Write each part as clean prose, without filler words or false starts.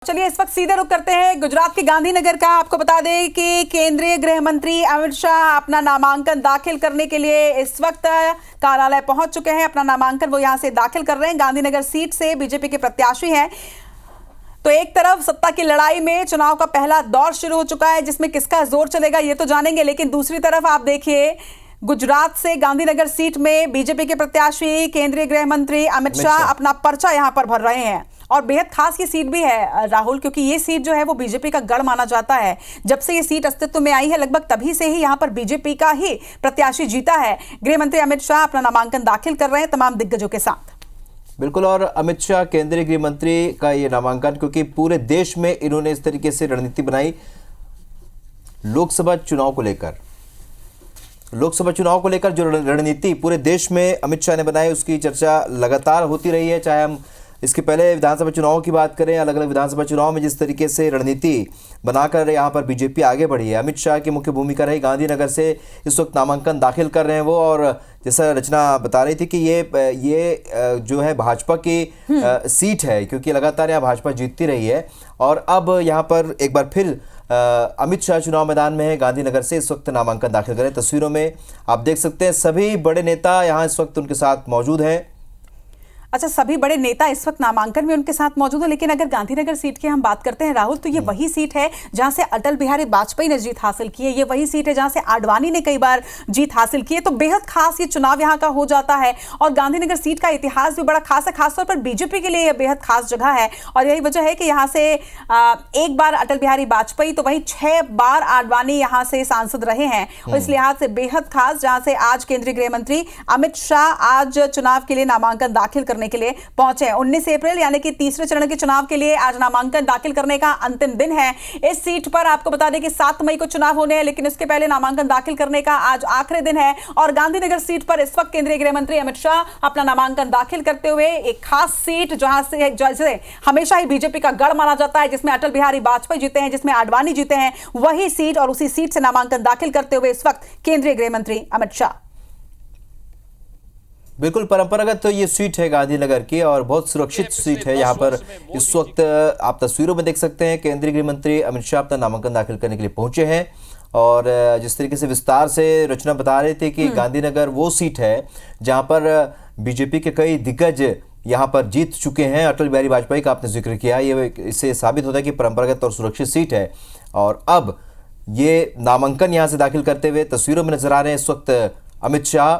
चलिए इस वक्त सीधे रुख करते हैं गुजरात के गांधीनगर का। आपको बता दें कि केंद्रीय गृह मंत्री अमित शाह अपना नामांकन दाखिल करने के लिए इस वक्त कार्यालय पहुंच चुके हैं। अपना नामांकन वो यहां से दाखिल कर रहे हैं। गांधीनगर सीट से बीजेपी के प्रत्याशी हैं। तो एक तरफ सत्ता की लड़ाई में चुनाव का पहला दौर शुरू हो चुका है, जिसमें किसका जोर चलेगा ये तो जानेंगे, लेकिन दूसरी तरफ आप देखिए गुजरात से गांधीनगर सीट में बीजेपी के प्रत्याशी केंद्रीय गृह मंत्री अमित शाह अपना पर्चा यहां पर भर रहे हैं। और बेहद खास ये सीट भी है राहुल, क्योंकि ये सीट जो है वो बीजेपी का गढ़ माना जाता है। जब से ये सीट अस्तित्व में आई है लगभग तभी से ही यहाँ पर बीजेपी का ही प्रत्याशी जीता है। गृह मंत्री अमित शाह अपना नामांकन दाखिल कर रहे हैं तमाम दिग्गजों के साथ। बिल्कुल, और अमित शाह केंद्रीय गृह मंत्री का ये नामांकन, क्योंकि पूरे देश में इन्होंने इस तरीके से रणनीति बनाई लोकसभा चुनाव को लेकर जो रणनीति पूरे देश में अमित शाह ने बनाई, उसकी चर्चा लगातार होती रही है। चाहे हम इसके पहले विधानसभा चुनाव की बात करें, अलग अलग विधानसभा चुनाव में जिस तरीके से रणनीति बनाकर यहाँ पर बीजेपी आगे बढ़ी है, अमित शाह की मुख्य भूमिका रही। गांधीनगर से इस वक्त नामांकन दाखिल कर रहे हैं वो, और जैसा रचना बता रही थी कि ये जो है भाजपा की सीट है, क्योंकि लगातार यहाँ भाजपा जीतती रही है। और अब यहाँ पर एक बार फिर अमित शाह चुनाव मैदान में है। गांधीनगर से इस वक्त नामांकन दाखिल करें। तस्वीरों में आप देख सकते हैं सभी बड़े नेता यहाँ इस वक्त उनके साथ मौजूद हैं। अच्छा, सभी बड़े नेता इस वक्त नामांकन में उनके साथ मौजूद है। लेकिन अगर गांधीनगर सीट की हम बात करते हैं राहुल, तो ये वही सीट है जहां से अटल बिहारी वाजपेयी ने जीत हासिल की है। ये वही सीट है जहां से आडवाणी ने कई बार जीत हासिल की है। तो बेहद खास ये चुनाव यहाँ का हो जाता है। और गांधीनगर सीट का इतिहास भी बड़ा खास है, खासतौर पर बीजेपी के लिए यह बेहद खास जगह है। और यही वजह है कि यहाँ से एक बार अटल बिहारी वाजपेयी तो वही 6 बार आडवाणी यहाँ से सांसद रहे हैं। और इस लिहाज से बेहद खास, जहां से आज केंद्रीय गृह मंत्री अमित शाह आज चुनाव के लिए नामांकन दाखिल करने के लिए पहुंचे। 19 अप्रैल यानी कि तीसरे चरण के चुनाव के लिए आज नामांकन दाखिल करने का अंतिम दिन है। इस सीट पर आपको बता दें कि 7 मई को चुनाव होने हैं, लेकिन इसके पहले नामांकन दाखिल करने का आज आखिरी दिन है। और गांधीनगर सीट पर इस वक्त केंद्रीय गृह मंत्री अमित शाह अपना नामांकन दाखिल करते हुए एक खास सीट, जहां से जैसे हमेशा ही बीजेपी का गढ़ माना जाता है, जिसमें अटल बिहारी वाजपेयी जीते हैं, जिसमें आडवाणी जीते हैं, वही सीट और उसी सीट से नामांकन दाखिल करते हुए इस वक्त केंद्रीय गृह मंत्री अमित शाह। बिल्कुल परंपरागत तो ये सीट है गांधीनगर की, और बहुत सुरक्षित सीट है। यहाँ पर इस वक्त आप तस्वीरों में देख सकते हैं केंद्रीय गृह मंत्री अमित शाह अपना नामांकन दाखिल करने के लिए पहुंचे हैं। और जिस तरीके से विस्तार से रचना बता रहे थे कि गांधीनगर वो सीट है जहाँ पर बीजेपी के कई दिग्गज यहाँ पर जीत चुके हैं। अटल बिहारी वाजपेयी का आपने जिक्र किया, ये इससे साबित होता है कि परंपरागत और सुरक्षित सीट है। और अब ये नामांकन यहाँ से दाखिल करते हुए तस्वीरों में नजर आ रहे हैं। इस वक्त अमित शाह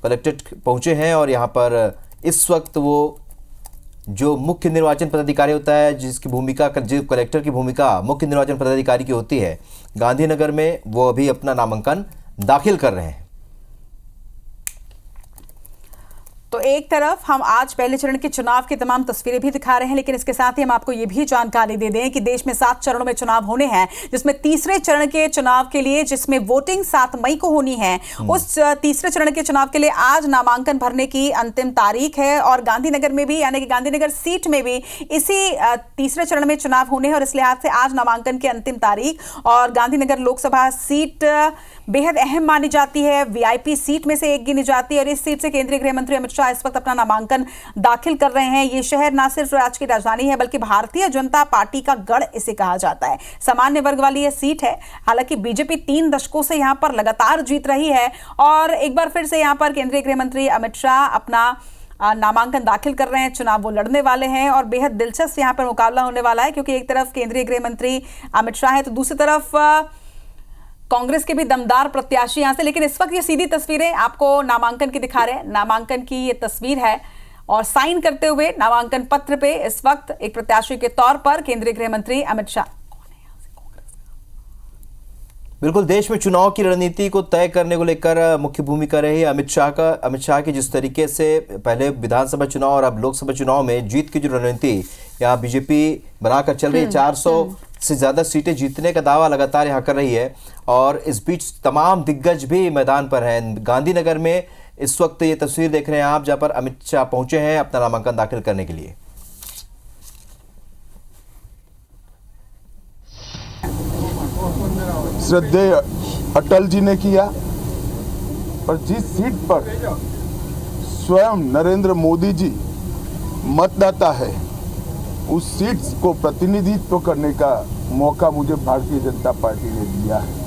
कलेक्ट्रेट पहुंचे हैं, और यहाँ पर इस वक्त वो जो मुख्य निर्वाचन पदाधिकारी होता है, जिसकी भूमिका कलेक्टर की भूमिका मुख्य निर्वाचन पदाधिकारी की होती है गांधीनगर में, वो अभी अपना नामांकन दाखिल कर रहे हैं। तो एक तरफ हम आज पहले चरण के चुनाव की तमाम तस्वीरें भी दिखा रहे हैं, लेकिन इसके साथ ही हम आपको ये भी जानकारी दे दें कि देश में 7 चरणों में चुनाव होने हैं, जिसमें तीसरे चरण के चुनाव के लिए, जिसमें वोटिंग 7 मई को होनी है, उस तीसरे चरण के चुनाव के लिए आज नामांकन भरने की अंतिम तारीख है। और गांधीनगर में भी, यानी कि गांधीनगर सीट में भी इसी तीसरे चरण में चुनाव होने हैं, और इस लिहाज से आज नामांकन की अंतिम तारीख। और गांधीनगर लोकसभा सीट बेहद अहम मानी जाती है, वीआईपी सीट में से एक गिनी जाती है। और इस सीट से केंद्रीय गृह मंत्री अमित शाह इस वक्त अपना नामांकन दाखिल कर रहे हैं। ये शहर ना सिर्फ राज्य की राजधानी है, बल्कि भारतीय जनता पार्टी का गढ़ इसे कहा जाता है। सामान्य वर्ग वाली यह सीट है। हालांकि बीजेपी 3 दशकों से यहां पर लगातार जीत रही है, और एक बार फिर से यहां पर केंद्रीय गृह मंत्री अमित शाह अपना नामांकन दाखिल कर रहे हैं। चुनाव वो लड़ने वाले हैं, और बेहद दिलचस्प यहां पर मुकाबला होने वाला है, क्योंकि एक तरफ केंद्रीय गृह मंत्री अमित शाह है, तो दूसरी तरफ कांग्रेस के भी दमदार प्रत्याशी यहां से। लेकिन इस वक्त ये सीधी तस्वीरें आपको नामांकन की दिखा रहे हैं। नामांकन की ये तस्वीर है, और साइन करते हुए नामांकन पत्र पे इस वक्त एक प्रत्याशी के तौर पर केंद्रीय गृह मंत्री अमित शाह। बिल्कुल, देश में चुनाव की रणनीति को तय करने को लेकर मुख्य भूमिका रही अमित शाह की, जिस तरीके से पहले विधानसभा चुनाव और अब लोकसभा चुनाव में जीत की जो रणनीति यहाँ बीजेपी बनाकर चल रही है, 400 से ज्यादा सीटें जीतने का दावा लगातार यहाँ कर रही है। और इस बीच तमाम दिग्गज भी मैदान पर हैं। गांधीनगर में इस वक्त ये तस्वीर देख रहे हैं आप, जहाँ पर अमित शाह पहुंचे हैं अपना नामांकन दाखिल करने के लिए। श्रद्धेय अटल जी ने किया, और जिस सीट पर स्वयं नरेंद्र मोदी जी मतदाता है, उस सीट्स को प्रतिनिधित्व करने का मौका मुझे भारतीय जनता पार्टी ने दिया है।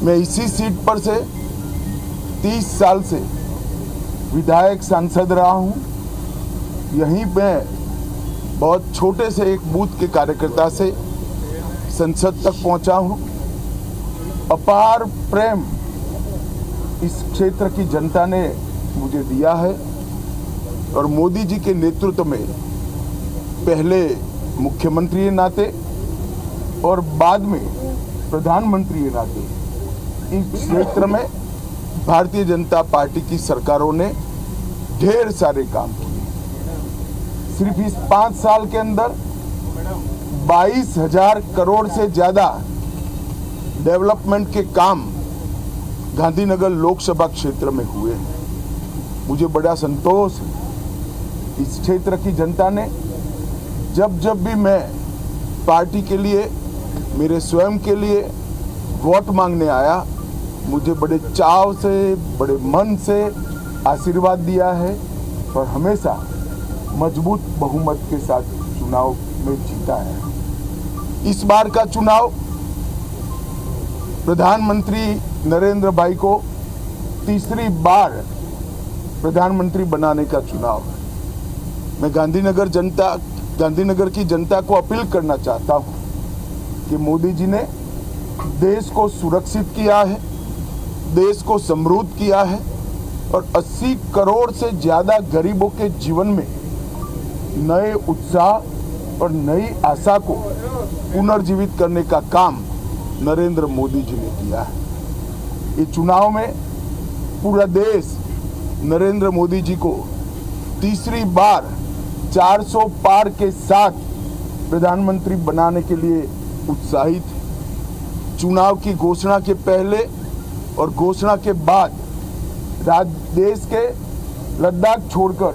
मैं इसी सीट पर से 30 साल से विधायक सांसद रहा हूं। यहीं मैं बहुत छोटे से एक बूथ के कार्यकर्ता से संसद तक पहुंचा हूं। अपार प्रेम इस क्षेत्र की जनता ने मुझे दिया है और मोदी जी के नेतृत्व में पहले मुख्यमंत्री के नाते और बाद में प्रधानमंत्री के नाते इस क्षेत्र में भारतीय जनता पार्टी की सरकारों ने ढेर सारे काम किए। सिर्फ इस 5 साल के अंदर 22,000 करोड़ से ज्यादा डेवलपमेंट के काम गांधीनगर लोकसभा क्षेत्र में हुए हैं। मुझे बड़ा संतोष है। इस क्षेत्र की जनता ने जब भी मैं पार्टी के लिए, मेरे स्वयं के लिए वोट मांगने आया, मुझे बड़े चाव से, बड़े मन से आशीर्वाद दिया है और हमेशा मजबूत बहुमत के साथ चुनाव में जीता है। इस बार का चुनाव प्रधानमंत्री नरेंद्र भाई को तीसरी बार प्रधानमंत्री बनाने का चुनाव है। मैं गांधीनगर की जनता को अपील करना चाहता हूं कि मोदी जी ने देश को सुरक्षित किया है, देश को समृद्ध किया है और 80 करोड़ से ज्यादा गरीबों के जीवन में नए उत्साह और नई आशा को पुनर्जीवित करने का काम नरेंद्र मोदी जी ने किया है। इस चुनाव में पूरा देश नरेंद्र मोदी जी को तीसरी बार 400 पार के साथ प्रधानमंत्री बनाने के लिए उत्साहित है। चुनाव की घोषणा के पहले और घोषणा के बाद देश के लद्दाख छोड़कर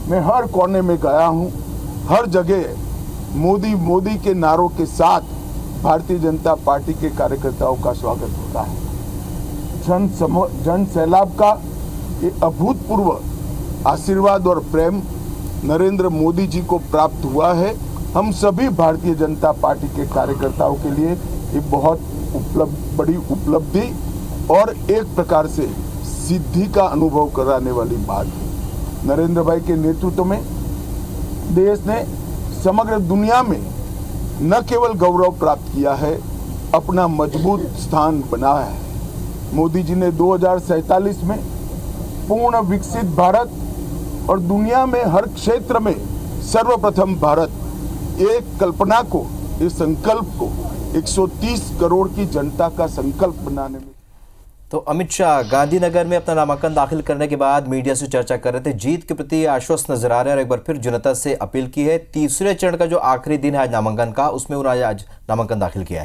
मैं हर कोने में गया हूं। हर जगह मोदी मोदी के नारों के साथ भारतीय जनता पार्टी के कार्यकर्ताओं का स्वागत होता है। जन सैलाब का ये अभूतपूर्व आशीर्वाद और प्रेम नरेंद्र मोदी जी को प्राप्त हुआ है। हम सभी भारतीय जनता पार्टी के कार्यकर्ताओं के लिए ये बहुत बड़ी उपलब्धि और एक प्रकार से सिद्धि का अनुभव कराने वाली बात है। नरेंद्र भाई के नेतृत्व में देश ने समग्र दुनिया में न केवल गौरव प्राप्त किया है, अपना मजबूत स्थान बनाया है। मोदी जी ने 2047 में पूर्ण विकसित भारत और दुनिया में हर क्षेत्र में सर्वप्रथम भारत एक कल्पना को, इस संकल्प को 130 करोड़ की जनता का संकल्प बनाने में। तो अमित शाह गांधीनगर में अपना नामांकन दाखिल करने के बाद मीडिया से चर्चा कर रहे थे। जीत के प्रति आश्वस्त नजर आ रहे हैं और एक बार फिर जनता से अपील की है। तीसरे चरण का जो आखिरी दिन है आज नामांकन का, उसमें उन्होंने आज नामांकन दाखिल किया है।